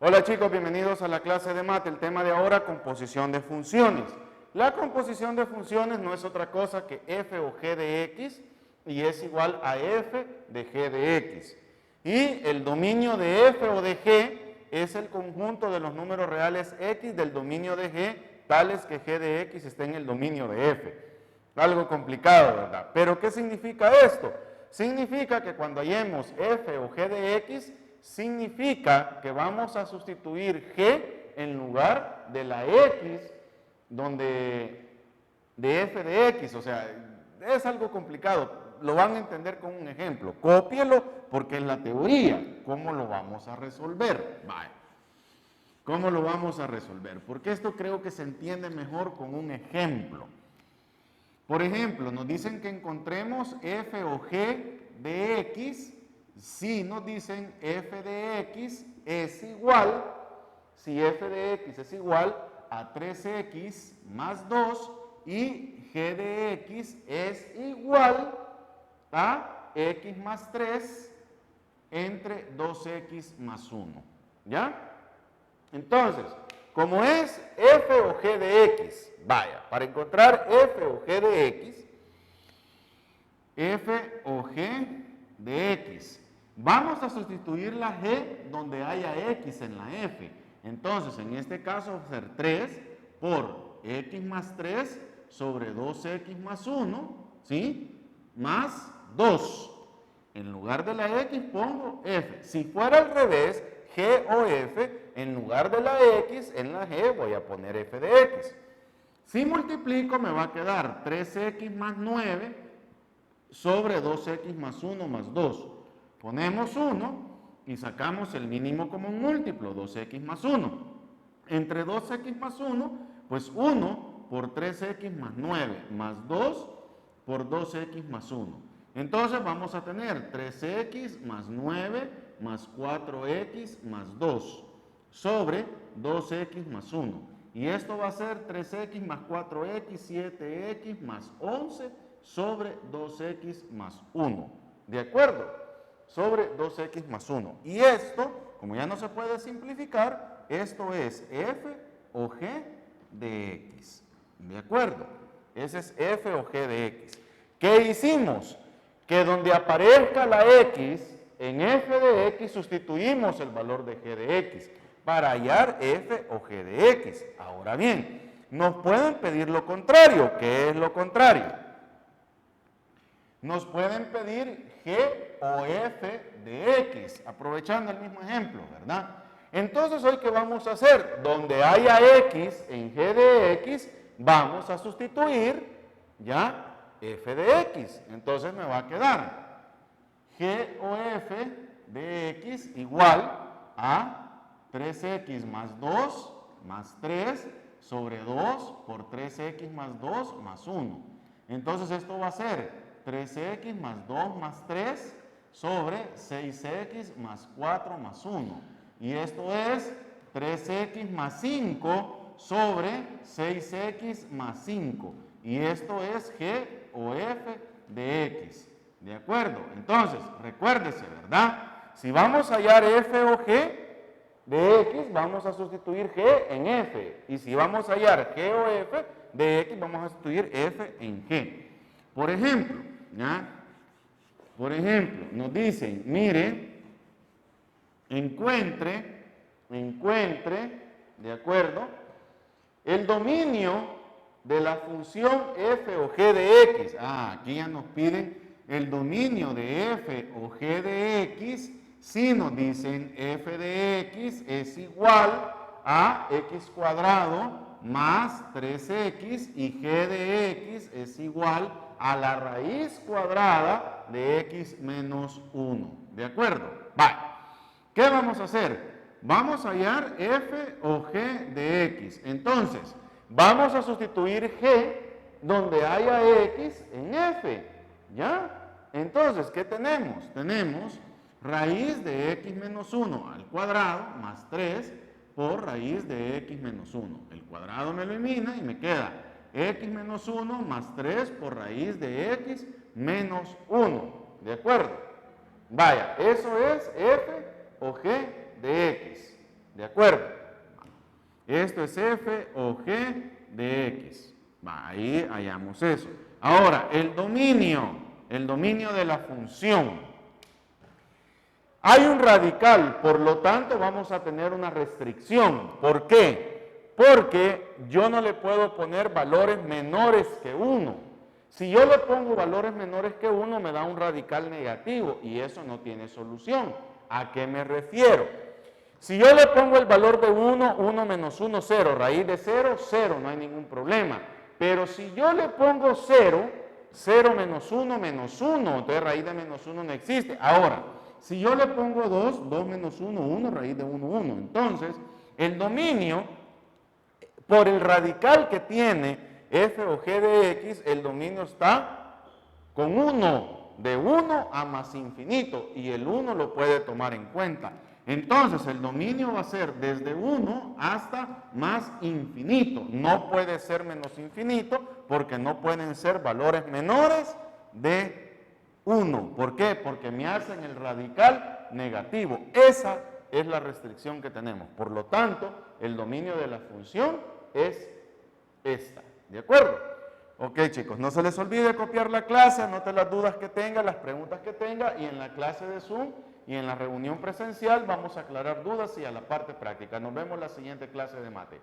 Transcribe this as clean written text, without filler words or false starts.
Hola chicos, bienvenidos a la clase de mate. El tema de ahora, composición de funciones. La composición de funciones no es otra cosa que f o g de x y es igual a f de g de x. Y el dominio de f o de g es el conjunto de los números reales x del dominio de g, tales que g de x esté en el dominio de f. Algo complicado, ¿verdad? Pero ¿qué significa esto? Significa que cuando hallemos f o g de x, significa que vamos a sustituir g en lugar de la x de f de x. O sea, es algo complicado. Lo van a entender con un ejemplo. Cópielo porque es la teoría. ¿Cómo lo vamos a resolver? Vale. ¿Cómo lo vamos a resolver? Porque esto creo que se entiende mejor con un ejemplo. Por ejemplo, nos dicen que encontremos f o g de x si nos dicen f de x es igual, si f de x es igual a 3x más 2 y g de x es igual a x más 3 entre 2x más 1. ¿Ya? Entonces, como es f o g de x, vaya, para encontrar f o g de x, f o g de x, vamos a sustituir la g donde haya x en la f. Entonces, en este caso va a ser 3 por x más 3 sobre 2x más 1, ¿sí? Más 2. En lugar de la x pongo f. Si fuera al revés, g o f, en lugar de la x, en la g voy a poner f de x. Si multiplico me va a quedar 3x más 9 sobre 2x más 1 más 2. Ponemos 1 y sacamos el mínimo común múltiplo, 2x más 1. Entre 2x más 1, pues 1 por 3x más 9 más 2 por 2x más 1. Entonces vamos a tener 3x más 9 más 4x más 2 sobre 2x más 1. Y esto va a ser 3x más 4x, 7x más 11 sobre 2x más 1. ¿De acuerdo? Sobre 2x más 1. Y esto, como ya no se puede simplificar, esto es f o g de x. ¿De acuerdo? Ese es f o g de x. ¿Qué hicimos? Que donde aparezca la x, en f de x sustituimos el valor de g de x para hallar f o g de x. Ahora bien, nos pueden pedir lo contrario. ¿Qué es lo contrario? Nos pueden pedir g o f de x, aprovechando el mismo ejemplo, ¿verdad? Entonces, ¿hoy qué vamos a hacer? Donde haya x en g de x, vamos a sustituir, ¿ya?, f de x. Entonces me va a quedar g o f de x igual a 3x más 2 más 3 sobre 2 por 3x más 2 más 1. Entonces esto va a ser 3x más 2 más 3 sobre 6x más 4 más 1. Y esto es 3x más 5 sobre 6x más 5. Y esto es g o f de x. ¿De acuerdo? Entonces, recuérdese, ¿verdad? Si vamos a hallar f o g de x, vamos a sustituir g en f. Y si vamos a hallar g o f de x, vamos a sustituir f en g. Por ejemplo, ¿ya? Por ejemplo, nos dicen, mire, encuentre, ¿de acuerdo?, el dominio de la función f o g de x. Aquí ya nos piden el dominio de f o g de x si nos dicen f de x es igual a x cuadrado más 3x y g de x es igual a la raíz cuadrada de x menos 1. ¿De acuerdo? Vale. ¿Qué vamos a hacer? Vamos a hallar f o g de x. Entonces, vamos a sustituir g donde haya x en f. ¿Ya? Entonces, ¿qué tenemos? Tenemos raíz de x menos 1 al cuadrado más 3 por raíz de x menos 1. El cuadrado me lo elimina y me queda x menos 1 más 3 por raíz de x menos 1. ¿De acuerdo? Vaya, eso es f o g de x. ¿De acuerdo? Esto es f o g de x. Ahí hallamos eso. Ahora, el dominio de la función. Hay un radical, por lo tanto vamos a tener una restricción. ¿Por qué? Porque yo no le puedo poner valores menores que 1. Si yo le pongo valores menores que 1 me da un radical negativo y eso no tiene solución. ¿A qué me refiero? Si yo le pongo el valor de 1, 1 menos 1, 0, raíz de 0, 0, no hay ningún problema. Pero si yo le pongo 0, 0 menos 1, entonces raíz de menos 1 no existe. Ahora, si yo le pongo 2, 2 menos 1, 1, raíz de 1, 1. Entonces, el dominio, por el radical que tiene f o g de x, el dominio está con 1, de 1 a más infinito, y el 1 lo puede tomar en cuenta. Entonces, el dominio va a ser desde 1 hasta más infinito. No puede ser menos infinito porque no pueden ser valores menores de 1. ¿Por qué? Porque me hacen el radical negativo. Esa es la restricción que tenemos. Por lo tanto, el dominio de la función es esta. ¿De acuerdo? Ok, chicos, no se les olvide copiar la clase, anoten las dudas que tenga, las preguntas que tenga, y en la clase de Zoom y en la reunión presencial vamos a aclarar dudas y a la parte práctica. Nos vemos en la siguiente clase de mate.